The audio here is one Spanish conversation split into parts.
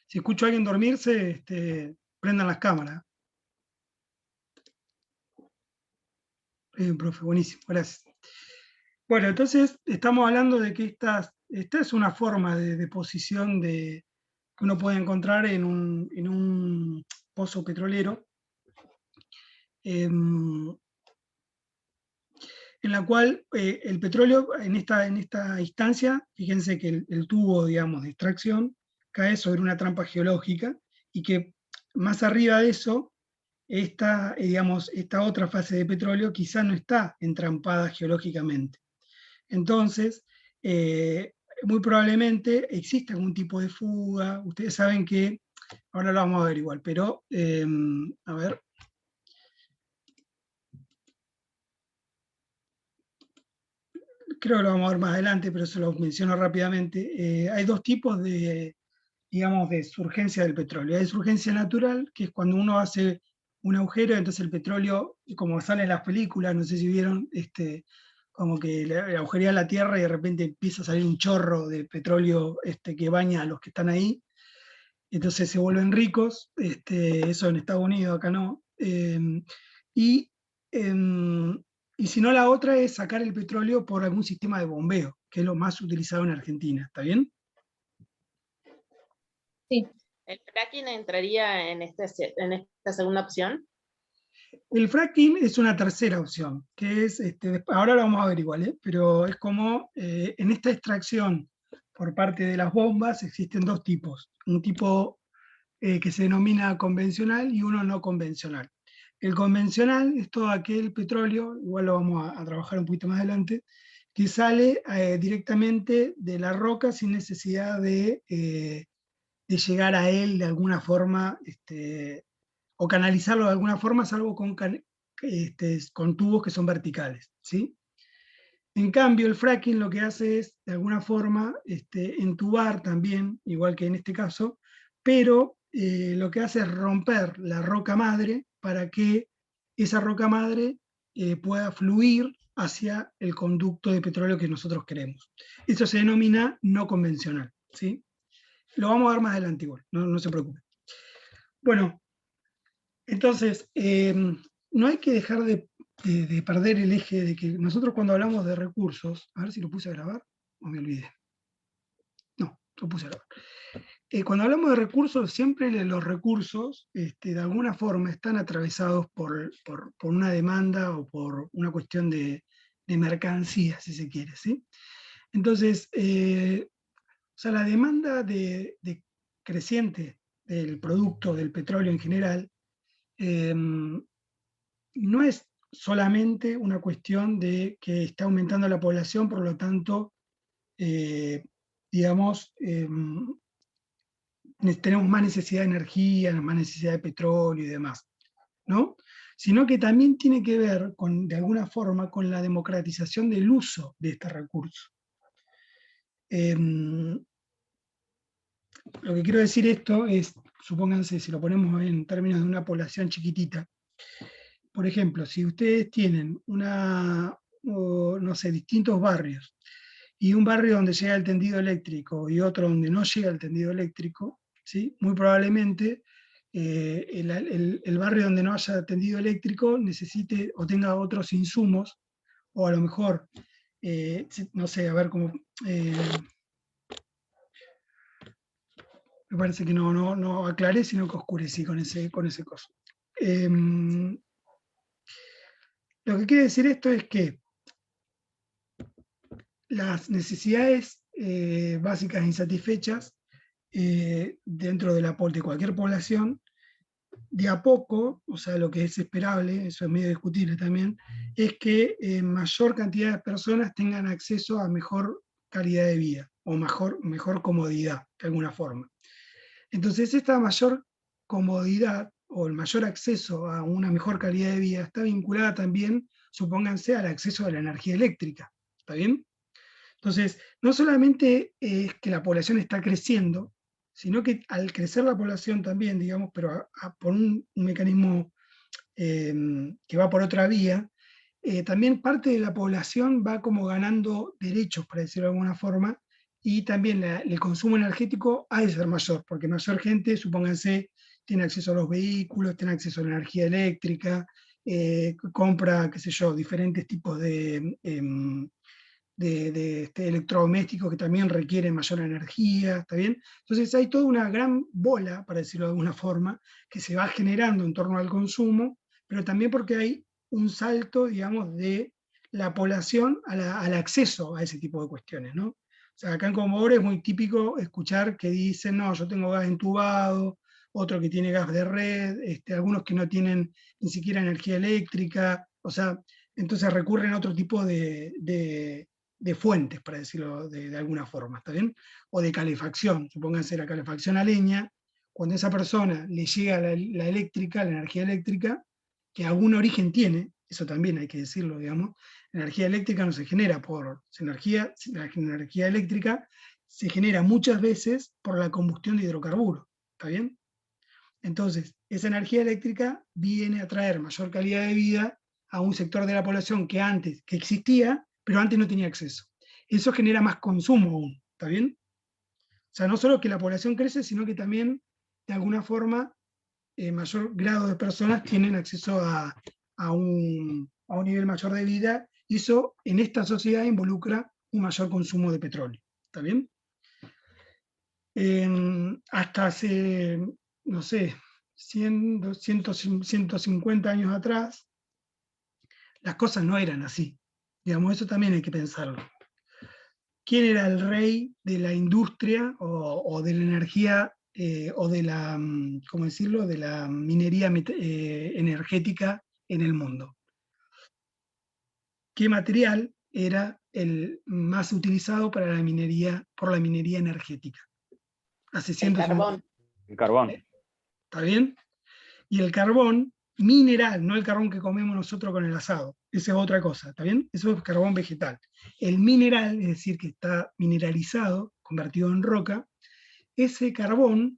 Si escucho a alguien dormirse, prendan las cámaras. Profe, buenísimo, gracias. Bueno, entonces estamos hablando de que esta es una forma de deposición que uno puede encontrar en un pozo petrolero, en la cual el petróleo, en esta instancia, fíjense que el tubo, digamos, de extracción cae sobre una trampa geológica y que más arriba de eso, digamos, esta otra fase de petróleo quizá no está entrampada geológicamente. Entonces, muy probablemente existe algún tipo de fuga. Ustedes saben que, ahora lo vamos a ver igual, pero, a ver. Creo que lo vamos a ver más adelante, pero se lo menciono rápidamente. Hay dos tipos de, digamos, de surgencia del petróleo. Hay surgencia natural, que es cuando uno hace un agujero, entonces el petróleo, como sale en las películas, no sé si vieron, como que le agujerea la tierra y de repente empieza a salir un chorro de petróleo que baña a los que están ahí, entonces se vuelven ricos, eso en Estados Unidos, acá no. Y, em, y si no, la otra es sacar el petróleo por algún sistema de bombeo, que es lo más utilizado en Argentina, ¿está bien? Sí. ¿El fracking entraría en esta segunda opción? El fracking es una tercera opción, que es, ahora lo vamos a ver igual, pero es como en esta extracción por parte de las bombas existen dos tipos. Un tipo que se denomina convencional y uno no convencional. El convencional es todo aquel petróleo, igual lo vamos a trabajar un poquito más adelante, que sale directamente de la roca sin necesidad de llegar a él de alguna forma, o canalizarlo de alguna forma, salvo con tubos que son verticales, ¿sí? En cambio, el fracking lo que hace es, de alguna forma, entubar también, igual que en este caso, pero lo que hace es romper la roca madre para que esa roca madre pueda fluir hacia el conducto de petróleo que nosotros queremos. Eso se denomina no convencional, ¿sí? Lo vamos a ver más adelante igual, no se preocupen. Bueno, entonces, no hay que dejar de perder el eje de que nosotros cuando hablamos de recursos, a ver si lo puse a grabar o me olvidé. No, lo puse a grabar. Cuando hablamos de recursos, siempre los recursos, de alguna forma, están atravesados por una demanda o por una cuestión de mercancía, si se quiere, ¿sí? Entonces, o sea, la demanda de creciente del producto, del petróleo en general, no es solamente una cuestión de que está aumentando la población, por lo tanto, digamos, tenemos más necesidad de energía, más necesidad de petróleo y demás, ¿no? Sino que también tiene que ver, de alguna forma, con la democratización del uso de este recurso. Lo que quiero decir esto es, supónganse, si lo ponemos en términos de una población chiquitita, por ejemplo, si ustedes tienen no sé, distintos barrios, y un barrio donde llega el tendido eléctrico y otro donde no llega el tendido eléctrico, ¿sí? Muy probablemente el barrio donde no haya tendido eléctrico necesite o tenga otros insumos, o a lo mejor, no sé, a ver cómo... me parece que no aclaré, sino que oscurecí con ese coso. Lo que quiere decir esto es que las necesidades básicas insatisfechas dentro de cualquier población, de a poco, o sea, lo que es esperable, eso es medio discutible también, es que mayor cantidad de personas tengan acceso a mejor calidad de vida o mejor comodidad, de alguna forma. Entonces, esta mayor comodidad o el mayor acceso a una mejor calidad de vida está vinculada también, supónganse, al acceso a la energía eléctrica. ¿Está bien? Entonces, no solamente es que la población está creciendo, sino que al crecer la población también, digamos, pero por un mecanismo que va por otra vía, también parte de la población va como ganando derechos, para decirlo de alguna forma, y también el consumo energético ha de ser mayor, porque mayor gente, supónganse, tiene acceso a los vehículos, tiene acceso a la energía eléctrica, compra, qué sé yo, diferentes tipos de electrodomésticos que también requieren mayor energía, ¿está bien? Entonces hay toda una gran bola, para decirlo de alguna forma, que se va generando en torno al consumo, pero también porque hay un salto, digamos, de la población al acceso a ese tipo de cuestiones, ¿no? O sea, acá en Comodoro es muy típico escuchar que dicen, no, yo tengo gas entubado, otro que tiene gas de red, algunos que no tienen ni siquiera energía eléctrica, o sea, entonces recurren a otro tipo de fuentes, para decirlo de alguna forma, ¿está bien? O de calefacción, supónganse la calefacción a leña, cuando a esa persona le llega la eléctrica, la energía eléctrica, que algún origen tiene, eso también hay que decirlo, digamos, la energía eléctrica no se genera la energía eléctrica se genera muchas veces por la combustión de hidrocarburos, ¿está bien? Entonces, esa energía eléctrica viene a traer mayor calidad de vida a un sector de la población que existía, pero antes no tenía acceso. Eso genera más consumo aún, ¿está bien? O sea, no solo que la población crece, sino que también, de alguna forma, mayor grado de personas tienen acceso a un nivel mayor de vida, y eso en esta sociedad involucra un mayor consumo de petróleo, ¿está bien? Hasta hace, no sé, 100, 200, 150 años atrás, las cosas no eran así. Digamos, eso también hay que pensarlo. ¿Quién era el rey de la industria o de la energía o de la, ¿cómo decirlo?, de la minería energética en el mundo? ¿Qué material era el más utilizado para la minería, por la minería energética? Hace El 150. carbón. El carbón. ¿Está bien? Y el carbón mineral, no el carbón que comemos nosotros con el asado, esa es otra cosa, ¿está bien? Eso es carbón vegetal. El mineral, es decir, que está mineralizado, convertido en roca, ese carbón,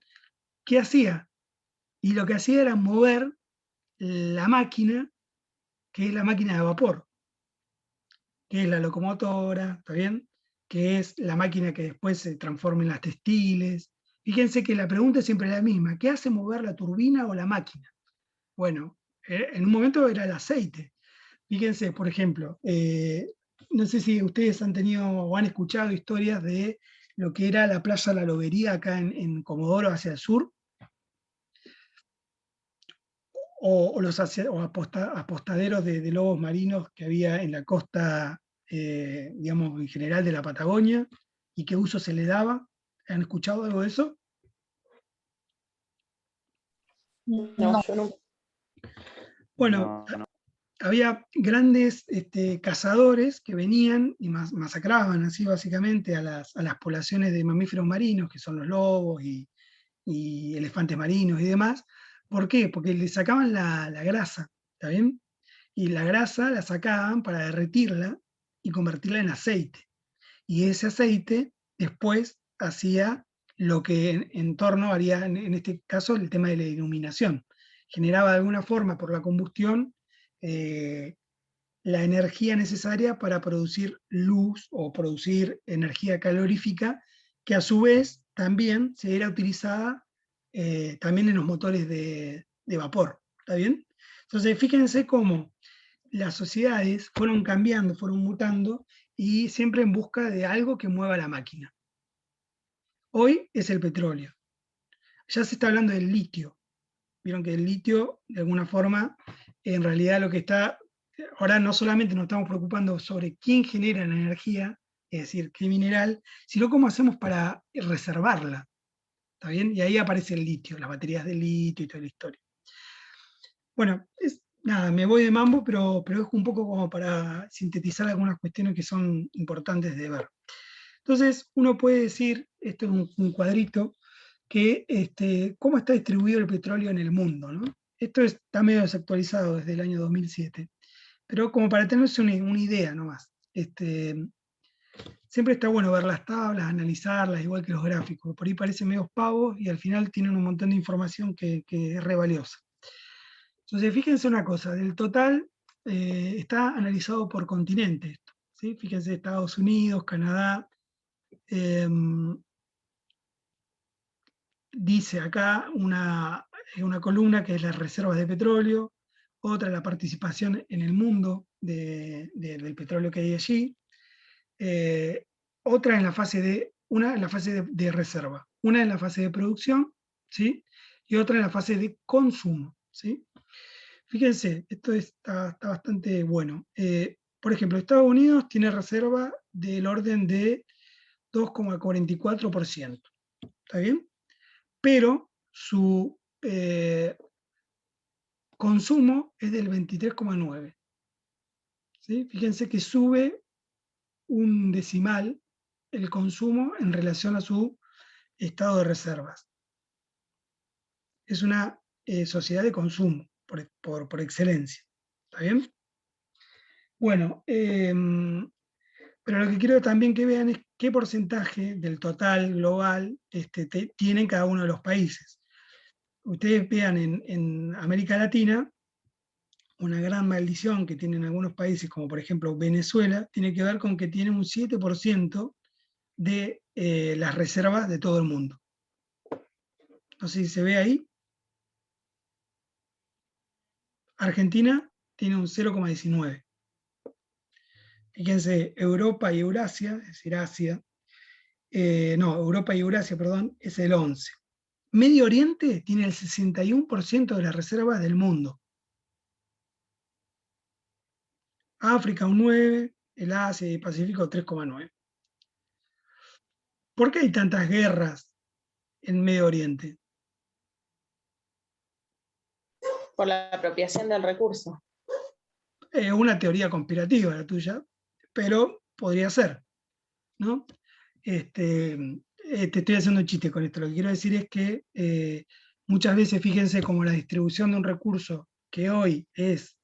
¿qué hacía? Y lo que hacía era mover la máquina, que es la máquina de vapor, que es la locomotora, ¿está bien? Que es la máquina que después se transforma en las textiles. Fíjense que la pregunta es siempre la misma: ¿qué hace mover la turbina o la máquina? Bueno, en un momento era el aceite. Fíjense, por ejemplo, no sé si ustedes han tenido o han escuchado historias de lo que era la playa La Lobería acá en Comodoro hacia el sur, o los apostaderos de lobos marinos que había en la costa, digamos, en general de la Patagonia, y qué uso se le daba. ¿Han escuchado algo de eso? No, yo nunca. Bueno, No, no. había grandes cazadores que venían y masacraban así básicamente a las poblaciones de mamíferos marinos, que son los lobos y elefantes marinos y demás. ¿Por qué? Porque le sacaban la grasa, ¿está bien? Y la grasa la sacaban para derretirla y convertirla en aceite. Y ese aceite después hacía lo que en torno haría, en este caso, el tema de la iluminación. Generaba de alguna forma por la combustión eh, la energía necesaria para producir luz o producir energía calorífica, que a su vez también se era utilizada también en los motores de vapor. ¿Está bien? Entonces, fíjense cómo las sociedades fueron cambiando, fueron mutando, y siempre en busca de algo que mueva la máquina. Hoy es el petróleo. Ya se está hablando del litio. Vieron que el litio, de alguna forma, en realidad lo que está, ahora no solamente nos estamos preocupando sobre quién genera la energía, es decir, qué mineral, sino cómo hacemos para reservarla. ¿Está bien? Y ahí aparece el litio, las baterías de litio y toda la historia. Bueno, nada, me voy de mambo, pero es un poco como para sintetizar algunas cuestiones que son importantes de ver. Entonces, uno puede decir, esto es un cuadrito, que cómo está distribuido el petróleo en el mundo, ¿no? Esto está medio desactualizado desde el año 2007, pero como para tenerse una idea nomás. Siempre está bueno ver las tablas, analizarlas, igual que los gráficos. Por ahí parecen medio pavos y al final tienen un montón de información que es re valiosa. Entonces, fíjense una cosa, del total está analizado por continente esto, ¿sí? Fíjense, Estados Unidos, Canadá, dice acá una columna que es las reservas de petróleo, otra la participación en el mundo del petróleo que hay allí, otra en la fase una en la fase de reserva, una en la fase de producción, ¿sí? Y otra en la fase de consumo, ¿sí? Fíjense, esto está bastante bueno. Por ejemplo, Estados Unidos tiene reserva del orden de 2,44%, ¿está bien? Pero su consumo es del 23,9%. ¿Sí? Fíjense que sube un decimal el consumo en relación a su estado de reservas. Es una sociedad de consumo, por excelencia. ¿Está bien? Bueno, pero lo que quiero también que vean es qué porcentaje del total global tienen cada uno de los países. Ustedes vean en América Latina, una gran maldición que tienen algunos países, como por ejemplo Venezuela, tiene que ver con que tiene un 7% de las reservas de todo el mundo. No sé si se ve ahí. Argentina tiene un 0,19. Fíjense, Europa y Eurasia, es decir, Asia, Europa y Eurasia, perdón, es el 11. Medio Oriente tiene el 61% de las reservas del mundo. África un 9, el Asia y el Pacífico 3,9. ¿Por qué hay tantas guerras en Medio Oriente? Por la apropiación del recurso. Una teoría conspirativa la tuya, pero podría ser, ¿no? Te estoy haciendo un chiste con esto. Lo que quiero decir es que muchas veces, fíjense, como la distribución de un recurso que hoy es,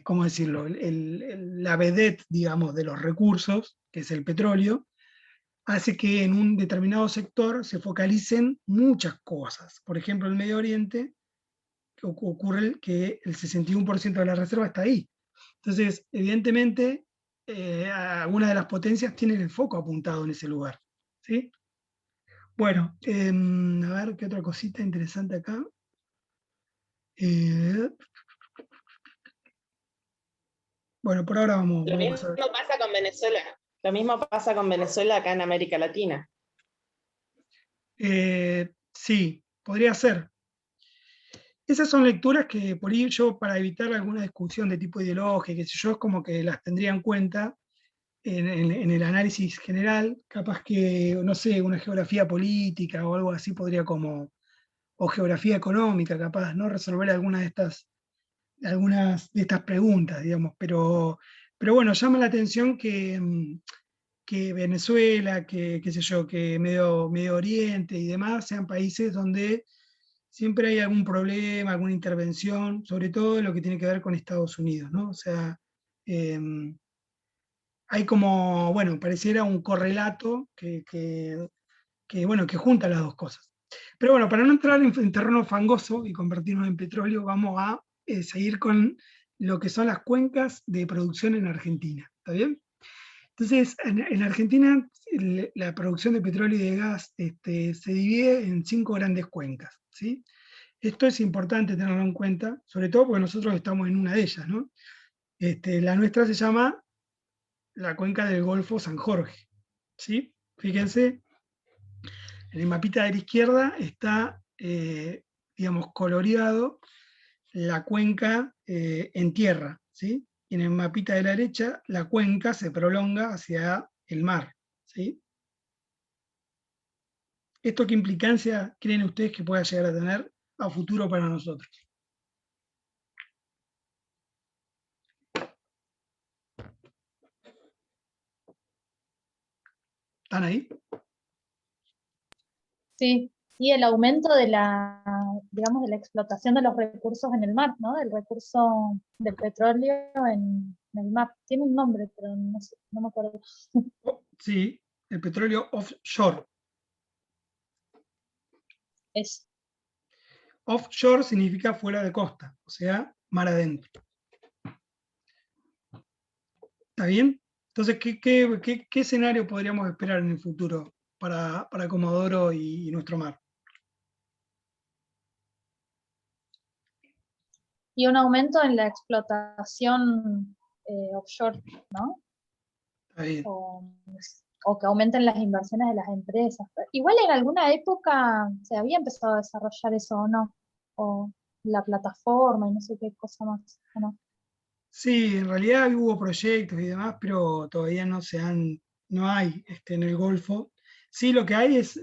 ¿cómo decirlo?, la vedette, digamos, de los recursos, que es el petróleo, hace que en un determinado sector se focalicen muchas cosas. Por ejemplo, en el Medio Oriente ocurre que el 61% de la reserva está ahí. Entonces, evidentemente, algunas de las potencias tienen el foco apuntado en ese lugar. ¿Sí? Bueno, a ver qué otra cosita interesante acá. Bueno, por ahora vamos Lo a mismo pasar. pasa con Venezuela. Lo mismo pasa con Venezuela acá en América Latina. Sí, podría ser. Esas son lecturas que por ahí yo, para evitar alguna discusión de tipo ideológico, qué sé yo, es como que las tendría en cuenta en el análisis general. Capaz que, no sé, una geografía política o algo así podría como, o geografía económica, capaz, ¿no? Resolver algunas de estas preguntas, digamos. Pero bueno, llama la atención que Venezuela, qué sé yo, que Medio Oriente y demás sean países donde siempre hay algún problema, alguna intervención, sobre todo en lo que tiene que ver con Estados Unidos, ¿no? O sea, hay como, bueno, pareciera un correlato bueno, que junta las dos cosas. Pero bueno, para no entrar en terreno fangoso y convertirnos en petróleo, vamos a seguir con lo que son las cuencas de producción en Argentina. ¿Está bien? Entonces, en Argentina la producción de petróleo y de gas se divide en 5 grandes cuencas. ¿Sí? Esto es importante tenerlo en cuenta, sobre todo porque nosotros estamos en una de ellas, ¿no? La nuestra se llama la cuenca del Golfo San Jorge. ¿Sí? Fíjense, en el mapita de la izquierda está, digamos, coloreado la cuenca en tierra, ¿sí? Y en el mapita de la derecha, la cuenca se prolonga hacia el mar, ¿sí? ¿Esto qué implicancia creen ustedes que pueda llegar a tener a futuro para nosotros? ¿Están ahí? Sí, y el aumento de digamos, de la explotación de los recursos en el mar, ¿no? El recurso del petróleo en el mar. Tiene un nombre, pero no sé, no me acuerdo. Sí, el petróleo offshore. Es, Offshore significa fuera de costa, o sea, mar adentro. ¿Está bien? Entonces, ¿qué escenario podríamos esperar en el futuro para Comodoro y nuestro mar? Y un aumento en la explotación offshore, ¿no? Está bien. O que aumenten las inversiones de las empresas. Igual en alguna época se había empezado a desarrollar eso, ¿o no? O la plataforma y no sé qué cosa más, ¿o no? Sí, en realidad hubo proyectos y demás, pero todavía no hay en el Golfo. Sí, lo que hay es,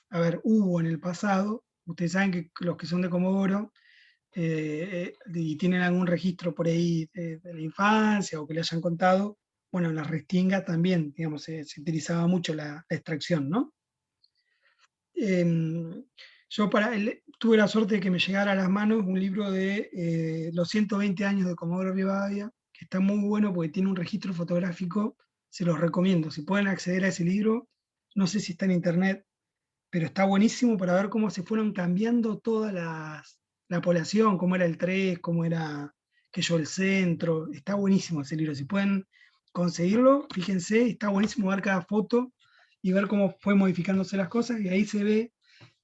a ver, hubo en el pasado, ustedes saben que los que son de Comodoro y tienen algún registro por ahí de la infancia o que le hayan contado, bueno, en la Restinga también, digamos, se utilizaba mucho la extracción, ¿no? Yo tuve la suerte de que me llegara a las manos un libro de los 120 años de Comodoro Rivadavia, que está muy bueno porque tiene un registro fotográfico, se los recomiendo. Si pueden acceder a ese libro, no sé si está en internet, pero está buenísimo para ver cómo se fueron cambiando la población, cómo era el 3, cómo era que yo el centro. Está buenísimo ese libro. Si pueden conseguirlo, fíjense, está buenísimo ver cada foto y ver cómo fue modificándose las cosas, y ahí se ve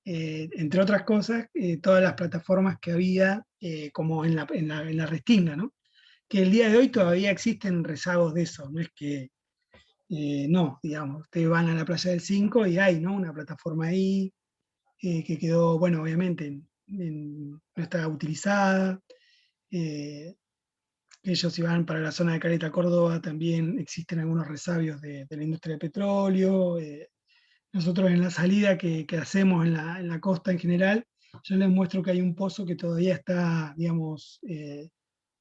entre otras cosas, todas las plataformas que había como en la Restinga, ¿no? Que el día de hoy todavía existen rezagos de eso, no es que, no, digamos, ustedes van a la playa del 5 y hay, ¿no? Una plataforma ahí que quedó, bueno, obviamente no está utilizada. eh, Ellos si van para la zona de Caleta, Córdoba, también existen algunos resabios de la industria del petróleo. Nosotros en la salida que hacemos en la costa en general, yo les muestro que hay un pozo que todavía está, digamos,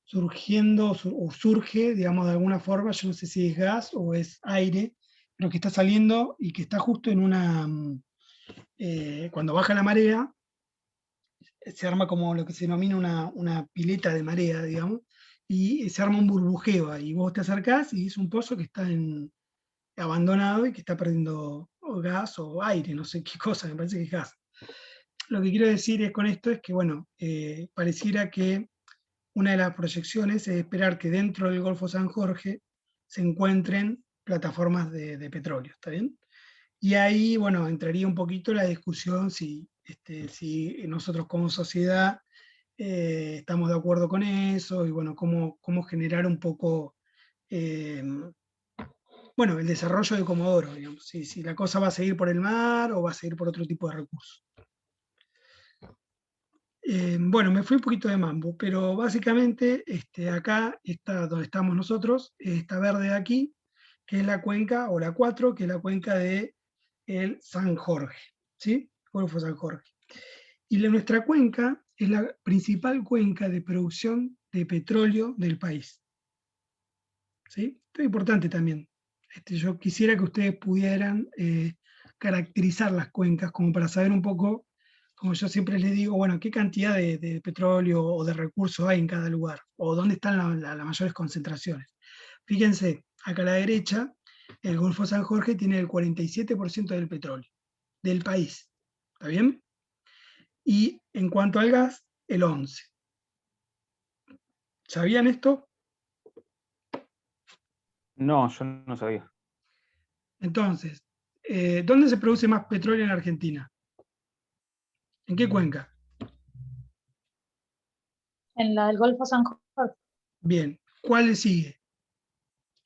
surgiendo o surge, digamos, de alguna forma, yo no sé si es gas o es aire, pero que está saliendo y que está justo en cuando baja la marea, se arma como lo que se denomina una pileta de marea, digamos, y se arma un burbujeo ahí. Vos te acercás y es un pozo que está abandonado y que está perdiendo gas o aire, no sé qué cosa, me parece que es gas. Lo que quiero decir con esto es que, bueno, pareciera que una de las proyecciones es esperar que dentro del Golfo San Jorge se encuentren plataformas de petróleo, ¿está bien? Y ahí, bueno, entraría un poquito la discusión si nosotros como sociedad estamos de acuerdo con eso y, bueno, cómo generar un poco eh, bueno, el desarrollo de Comodoro, digamos, si la cosa va a seguir por el mar o va a seguir por otro tipo de recursos. Bueno, me fui un poquito de mambo, pero básicamente acá está donde estamos nosotros, esta verde de aquí, que es la cuenca, o la 4, que es la cuenca de el San Jorge, ¿sí? Golfo San Jorge. Y nuestra cuenca es la principal cuenca de producción de petróleo del país, ¿sí? Esto es importante también. Yo quisiera que ustedes pudieran caracterizar las cuencas como para saber un poco, como yo siempre les digo, bueno, qué cantidad de petróleo o de recursos hay en cada lugar, o dónde están las mayores concentraciones. Fíjense, acá a la derecha, el Golfo San Jorge tiene el 47% del petróleo del país, ¿está bien? Y en cuanto al gas, el 11%. ¿Sabían esto? No, yo no sabía. Entonces, ¿dónde se produce más petróleo en Argentina? ¿En qué cuenca? En la del Golfo San Jorge. Bien. ¿Cuál le sigue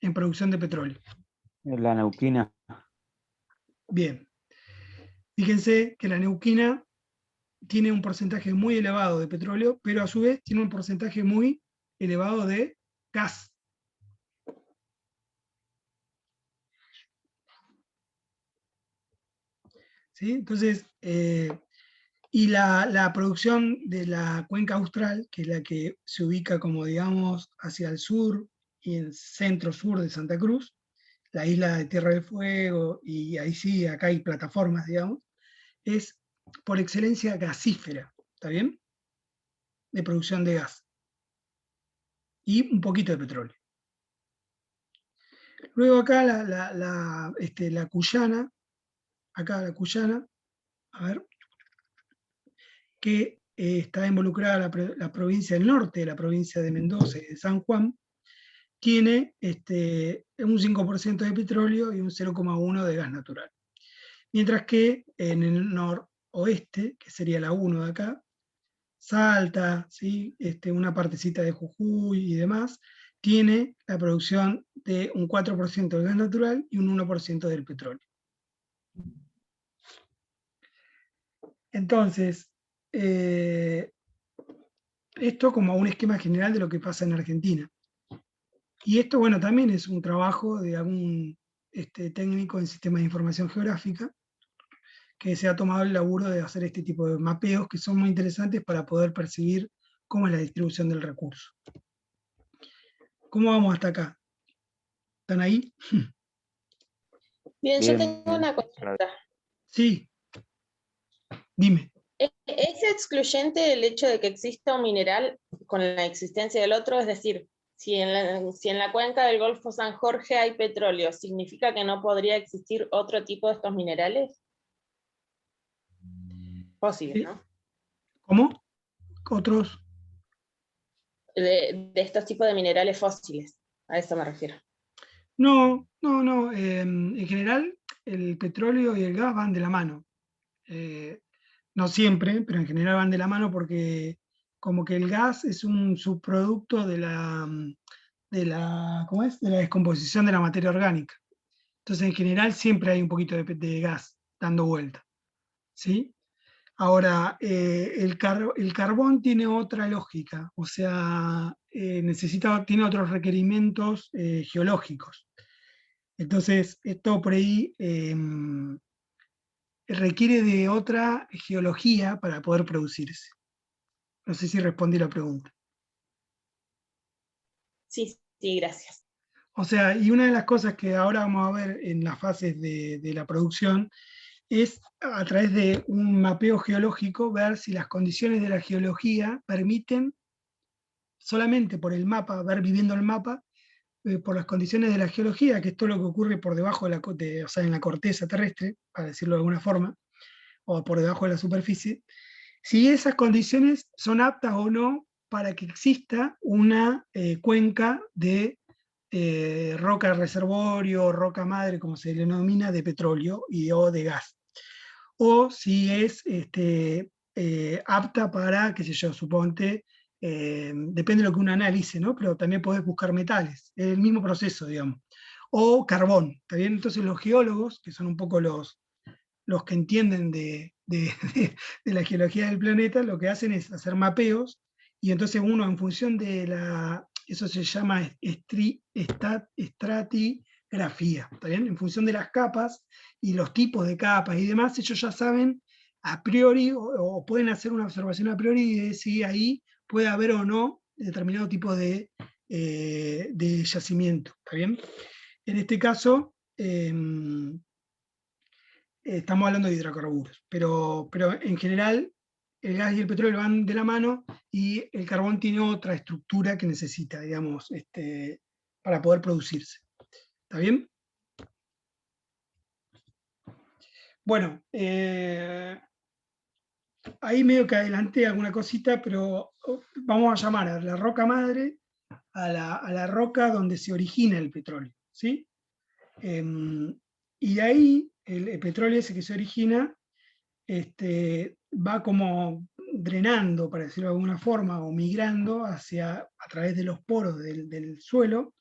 en producción de petróleo? La Neuquina. Bien. Fíjense que la Neuquina tiene un porcentaje muy elevado de petróleo, pero a su vez tiene un porcentaje muy elevado de gas. ¿Sí? Entonces, y la producción de la cuenca austral, que es la que se ubica como, digamos, hacia el sur y el centro-sur de Santa Cruz, la isla de Tierra del Fuego, y ahí sí, acá hay plataformas, digamos, es por excelencia gasífera, ¿está bien? De producción de gas. Y un poquito de petróleo. Luego acá la Cuyana, acá la Cuyana, a ver, que está involucrada la provincia del norte, la provincia de Mendoza y de San Juan, tiene un 5% de petróleo y un 0,1% de gas natural. Mientras que en el noroeste, que sería la 1 de acá, Salta, ¿sí? Una partecita de Jujuy y demás, tiene la producción de un 4% del gas natural y un 1% del petróleo. Entonces, esto como un esquema general de lo que pasa en Argentina. Y esto, bueno, también es un trabajo de algún técnico en sistemas de información geográfica que se ha tomado el laburo de hacer este tipo de mapeos que son muy interesantes para poder percibir cómo es la distribución del recurso. ¿Cómo vamos hasta acá? ¿Están ahí? Bien, yo Bien, tengo bien. una consulta. Sí, dime. ¿Es excluyente el hecho de que exista un mineral con la existencia del otro? Es decir, si en la cuenca del Golfo San Jorge hay petróleo, ¿significa que no podría existir otro tipo de estos minerales? Fósiles, ¿no? ¿Cómo? ¿Otros? De estos tipos de minerales fósiles, a eso me refiero. No. En general, el petróleo y el gas van de la mano. No siempre, pero en general van de la mano porque como que el gas es un subproducto ¿cómo es? De la descomposición de la materia orgánica. Entonces, en general, siempre hay un poquito de gas dando vuelta. ¿Sí? Ahora, el carbón tiene otra lógica, o sea, tiene otros requerimientos geológicos. Entonces, esto por ahí requiere de otra geología para poder producirse. No sé si respondí la pregunta. Sí, gracias. O sea, y una de las cosas que ahora vamos a ver en las fases de la producción es a través de un mapeo geológico ver si las condiciones de la geología permiten, solamente por el mapa, ver viviendo el mapa, por las condiciones de la geología, que es todo lo que ocurre por debajo o sea, en la corteza terrestre, para decirlo de alguna forma, o por debajo de la superficie, si esas condiciones son aptas o no para que exista una cuenca de roca reservorio, roca madre, como se le denomina, de petróleo o de gas. O si es apta para, qué sé yo, suponte, depende de lo que uno analice, ¿no? Pero también podés buscar metales, es el mismo proceso, digamos. O carbón, ¿está bien? Entonces los geólogos, que son un poco los que entienden de la geología del planeta, lo que hacen es hacer mapeos, y entonces uno en función de eso se llama estratigrafía, ¿está bien? En función de las capas y los tipos de capas y demás, ellos ya saben a priori, o pueden hacer una observación a priori de si ahí puede haber o no determinado tipo de yacimiento, ¿está bien? En este caso, estamos hablando de hidrocarburos, pero en general el gas y el petróleo van de la mano y el carbón tiene otra estructura que necesita, digamos, para poder producirse. ¿Está bien? Bueno, ahí medio que adelanté alguna cosita, pero vamos a llamar a la roca madre a la roca donde se origina el petróleo, ¿sí? Y de ahí el petróleo ese que se origina va como drenando, para decirlo de alguna forma, o migrando a través de los poros del suelo,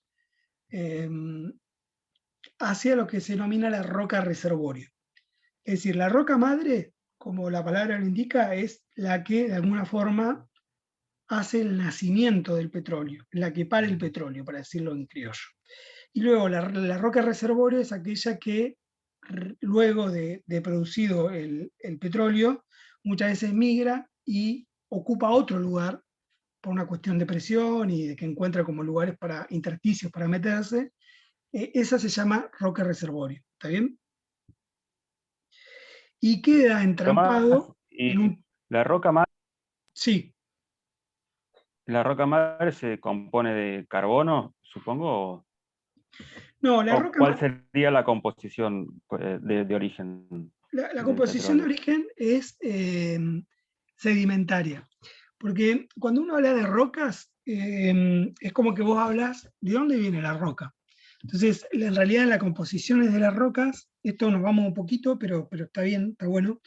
hacia lo que se denomina la roca reservorio. Es decir, la roca madre, como la palabra lo indica, es la que de alguna forma hace el nacimiento del petróleo, la que para el petróleo, para decirlo en criollo. Y luego la roca reservorio es aquella que luego de producido el petróleo, muchas veces migra y ocupa otro lugar por una cuestión de presión y de que encuentra como lugares para intersticios para meterse. Esa se llama roca reservorio, ¿está bien? Y queda Tomás, entrampado en y un... Sí, la roca madre se compone de carbono, supongo, no, la o roca, cuál sería la composición de origen la del composición de petróleo. origen es sedimentaria. Porque cuando uno habla de rocas, es como que vos hablas de dónde viene la roca. Entonces, en realidad en las composiciones de las rocas, esto nos vamos un poquito, pero está bien, está bueno.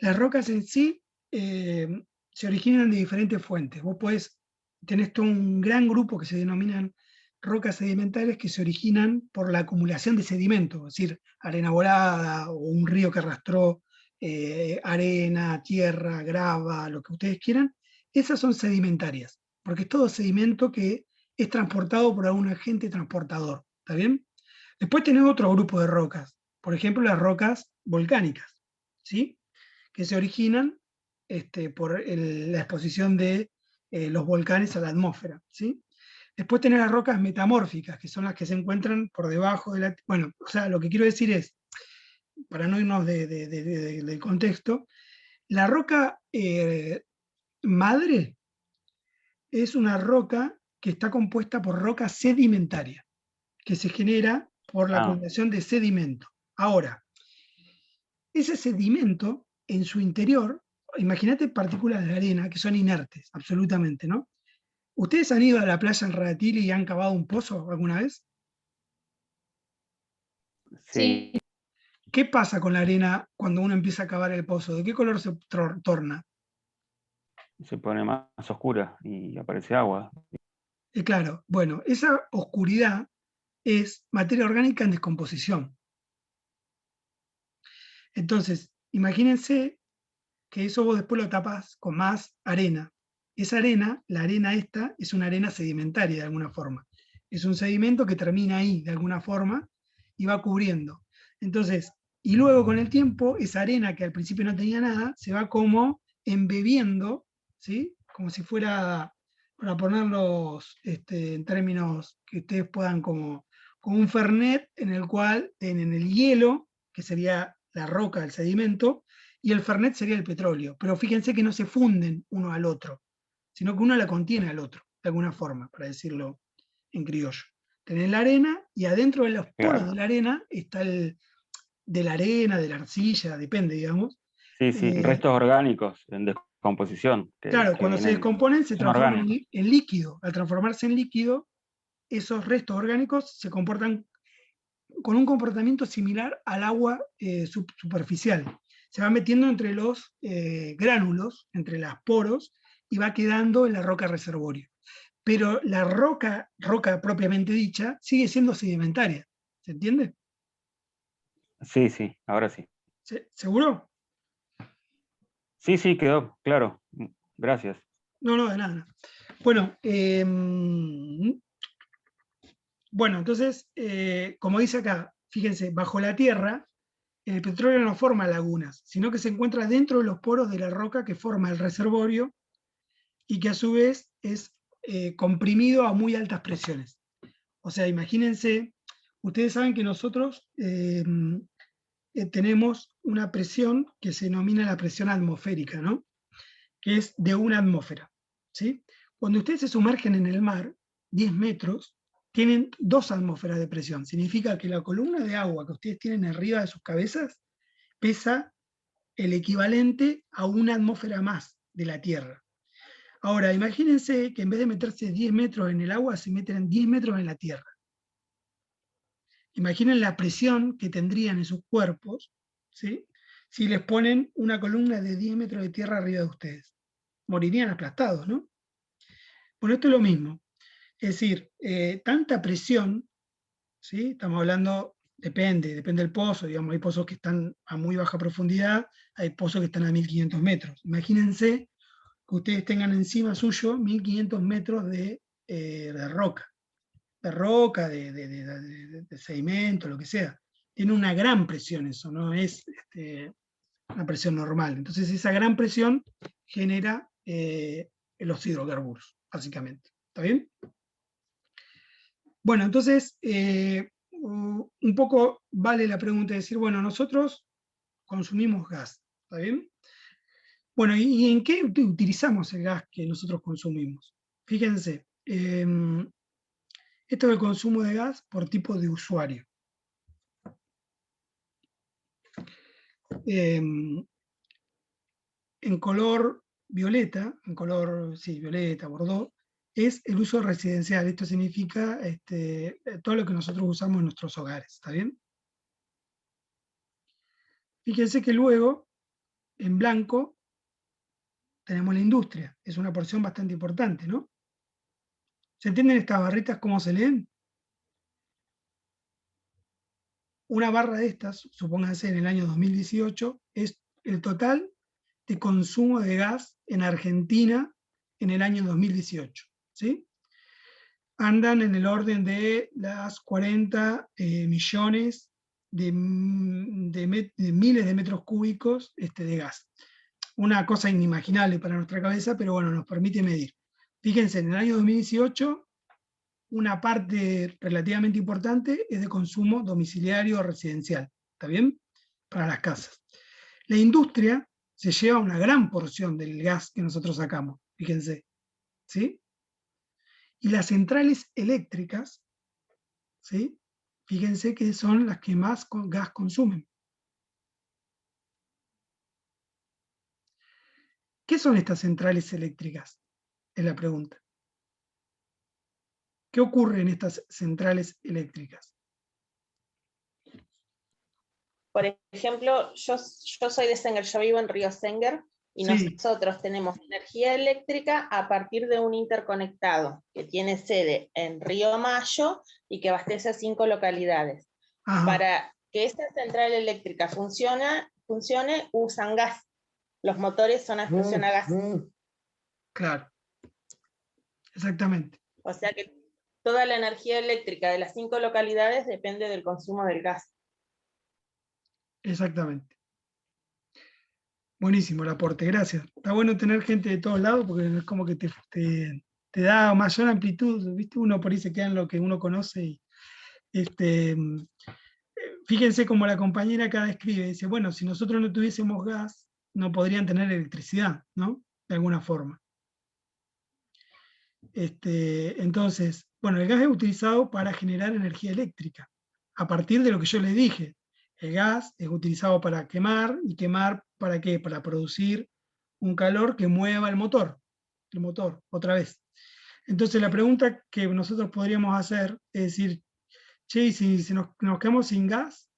Las rocas en sí eh, se originan de diferentes fuentes. Vos tenés todo un gran grupo que se denominan rocas sedimentarias que se originan por la acumulación de sedimento, es decir, arena volada o un río que arrastró arena, tierra, grava, lo que ustedes quieran. Esas son sedimentarias, porque es todo sedimento que es transportado por algún agente transportador. ¿Está bien? Después tenés otro grupo de rocas, por ejemplo, las rocas volcánicas, ¿sí? Que se originan por la exposición de los volcanes a la atmósfera, ¿sí? Después tenés las rocas metamórficas, que son las que se encuentran por debajo de la... Bueno, o sea, lo que quiero decir es, para no irnos del contexto, la roca madre es una roca que está compuesta por roca sedimentaria, que se genera por la Ah, acumulación de sedimento. Ahora, ese sedimento en su interior, imagínate partículas de arena que son inertes, absolutamente, ¿no? ¿Ustedes han ido a la playa en Radatili y han cavado un pozo alguna vez? Sí, sí, ¿Qué pasa con la arena cuando uno empieza a cavar el pozo? ¿De qué color se torna? se pone más oscura y aparece agua. Claro, bueno, esa oscuridad es materia orgánica en descomposición. Entonces, imagínense que eso vos después lo tapas con más arena. Esa arena, la arena esta, es una arena sedimentaria de alguna forma. Es un sedimento que termina ahí de alguna forma y va cubriendo. Entonces, y luego con el tiempo, esa arena que al principio no tenía nada, se va como embebiendo, ¿sí? Como si fuera, para ponerlos en términos que ustedes puedan como un fernet en el cual en el hielo, que sería la roca, el sedimento, y el fernet sería el petróleo. Pero fíjense que no se funden uno al otro, sino que uno la contiene al otro, de alguna forma, para decirlo en criollo. Tenés la arena y adentro de los poros de Claro. la arena está de la arena, de la arcilla, depende, digamos. Sí, sí, Eh, restos orgánicos en descomposición claro, que cuando se vienen, descomponen se son transforman orgánicos. en líquido. Al transformarse en líquido, esos restos orgánicos se comportan con un comportamiento similar al agua superficial. Se va metiendo entre los gránulos, entre los poros, y va quedando en la roca reservorio. Pero la roca propiamente dicha, sigue siendo sedimentaria. ¿Se entiende? Sí, sí, ahora sí. ¿Seguro? Sí, sí, quedó claro. Gracias. No, no, de nada. Bueno, bueno entonces, como dice acá, fíjense, bajo la tierra, el petróleo no forma lagunas, sino que se encuentra dentro de los poros de la roca que forma el reservorio y que a su vez es comprimido a muy altas presiones. O sea, imagínense, ustedes saben que nosotros tenemos una presión que se denomina la presión atmosférica, ¿no? Que es de una atmósfera, ¿sí? Cuando ustedes se sumergen en el mar, 10 metros, tienen 2 atmósferas de presión. Significa que la columna de agua que ustedes tienen arriba de sus cabezas pesa el equivalente a una atmósfera más de la Tierra. Ahora, imagínense que en vez de meterse 10 metros en el agua, se meten 10 metros en la tierra. Imaginen la presión que tendrían en sus cuerpos, ¿sí? Si les ponen una columna de 10 metros de tierra arriba de ustedes. Morirían aplastados, ¿no? Bueno, esto es lo mismo. Es decir, tanta presión, ¿sí? Estamos hablando, depende del pozo, digamos, hay pozos que están a muy baja profundidad, hay pozos que están a 1500 metros. Imagínense que ustedes tengan encima suyo 1500 metros de roca, de sedimento, lo que sea. Tiene una gran presión eso, no es una presión normal. Entonces esa gran presión genera los hidrocarburos, básicamente. ¿Está bien? Bueno, entonces un poco vale la pregunta de decir, bueno, nosotros consumimos gas, ¿está bien? Bueno, ¿y en qué utilizamos el gas que nosotros consumimos? Fíjense, esto es el consumo de gas por tipo de usuario. En color violeta, en color, sí, violeta, bordó, es el uso residencial. Esto significa todo lo que nosotros usamos en nuestros hogares, ¿está bien? Fíjense que luego, en blanco, tenemos la industria. Es una porción bastante importante, ¿no? ¿Se entienden estas barritas cómo se leen? Una barra de estas, supónganse en el año 2018, es el total de consumo de gas en Argentina en el año 2018, ¿sí? Andan en el orden de las 40 millones de miles de metros cúbicos de gas. Una cosa inimaginable para nuestra cabeza, pero bueno, nos permite medir. Fíjense, en el año 2018, una parte relativamente importante es de consumo domiciliario o residencial, ¿está bien? Para las casas. La industria se lleva una gran porción del gas que nosotros sacamos, fíjense, ¿sí? Y las centrales eléctricas, ¿sí? Fíjense que son las que más gas consumen. ¿Qué son estas centrales eléctricas? Es la pregunta. ¿Qué ocurre en estas centrales eléctricas? Por ejemplo, yo soy de Senger, yo vivo en Río Senger, y Sí. nosotros tenemos energía eléctrica a partir de un interconectado que tiene sede en Río Mayo y que abastece a 5 localidades. Ajá. Para que esta central eléctrica funcione, usan gas. Los motores son a explosión a gas. Claro. Exactamente. O sea que toda la energía eléctrica de las 5 localidades depende del consumo del gas. Exactamente. Buenísimo el aporte, gracias. Está bueno tener gente de todos lados porque es como que te da mayor amplitud, ¿viste? Uno por ahí se queda en lo que uno conoce y fíjense como la compañera acá describe, dice, bueno, si nosotros no tuviésemos gas, no podrían tener electricidad, ¿no? De alguna forma. Entonces, bueno, el gas es utilizado para generar energía eléctrica, a partir de lo que yo les dije. El gas es utilizado para quemar, ¿y quemar para qué? Para producir un calor que mueva el motor, otra vez. Entonces la pregunta que nosotros podríamos hacer es decir, che, si nos quedamos sin gas,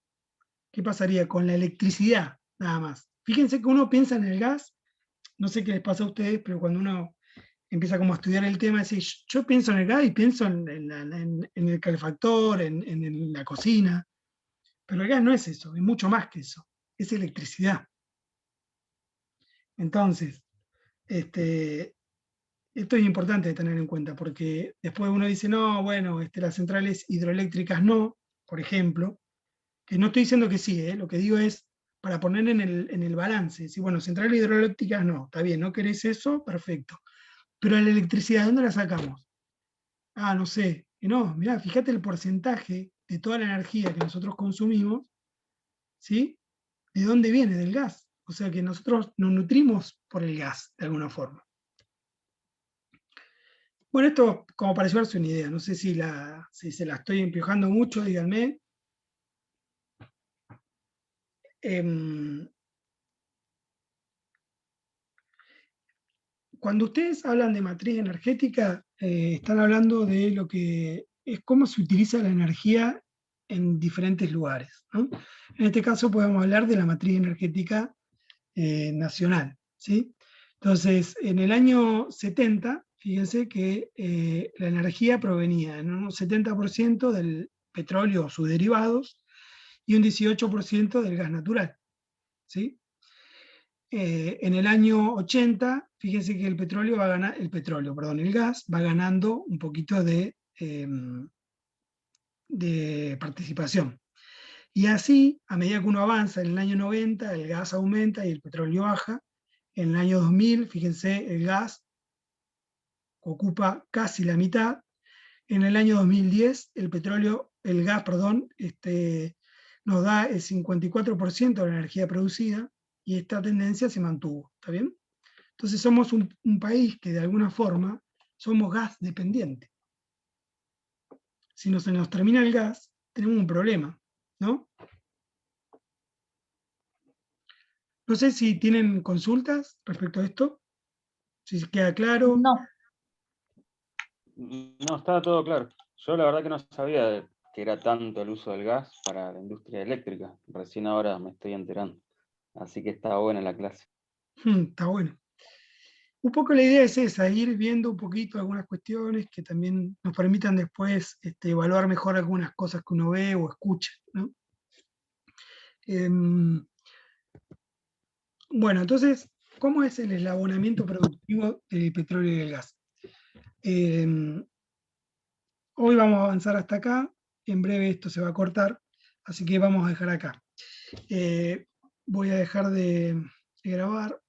¿qué pasaría con la electricidad nada más? Fíjense que uno piensa en el gas, no sé qué les pasa a ustedes, pero cuando uno empieza como a estudiar el tema, decir, yo pienso en el gas y pienso en el calefactor, en la cocina, pero el gas no es eso, es mucho más que eso, es electricidad. Entonces, esto es importante de tener en cuenta, porque después uno dice, no, bueno, las centrales hidroeléctricas no, por ejemplo, que no estoy diciendo que sí, lo que digo es para poner en el balance, decir, bueno, centrales hidroeléctricas no, está bien, no querés eso, perfecto. Pero la electricidad, ¿de dónde la sacamos? Ah, no sé. Y no, mirá, fíjate el porcentaje de toda la energía que nosotros consumimos, ¿sí? ¿De dónde viene? Del gas. O sea que nosotros nos nutrimos por el gas, de alguna forma. Bueno, esto como para llevarse una idea, no sé si se la estoy empiojando mucho, díganme. Cuando ustedes hablan de matriz energética, están hablando de lo que es cómo se utiliza la energía en diferentes lugares, ¿no? En este caso podemos hablar de la matriz energética nacional, ¿sí? Entonces, en el año 70, fíjense que la energía provenía en un 70% del petróleo o sus derivados y un 18% del gas natural, ¿sí? En el año 80, fíjense que el gas va ganando un poquito de participación. Y así, a medida que uno avanza, en el año 90 el gas aumenta y el petróleo baja. En el año 2000, fíjense, el gas ocupa casi la mitad. En el año 2010, el gas, nos da el 54% de la energía producida y esta tendencia se mantuvo, ¿está bien? Entonces somos un país que de alguna forma somos gas dependiente. Si se nos termina el gas, tenemos un problema, ¿no? No sé si tienen consultas respecto a esto. Si queda claro. No, No, estaba todo claro. Yo la verdad que no sabía que era tanto el uso del gas para la industria eléctrica. Recién ahora me estoy enterando. Así que está buena la clase. Está bueno. Un poco la idea es esa, ir viendo un poquito algunas cuestiones que también nos permitan después evaluar mejor algunas cosas que uno ve o escucha, ¿no? Bueno, entonces, ¿cómo es el eslabonamiento productivo del petróleo y del gas? Hoy vamos a avanzar hasta acá, en breve esto se va a cortar, así que vamos a dejar acá. Voy a dejar de grabar.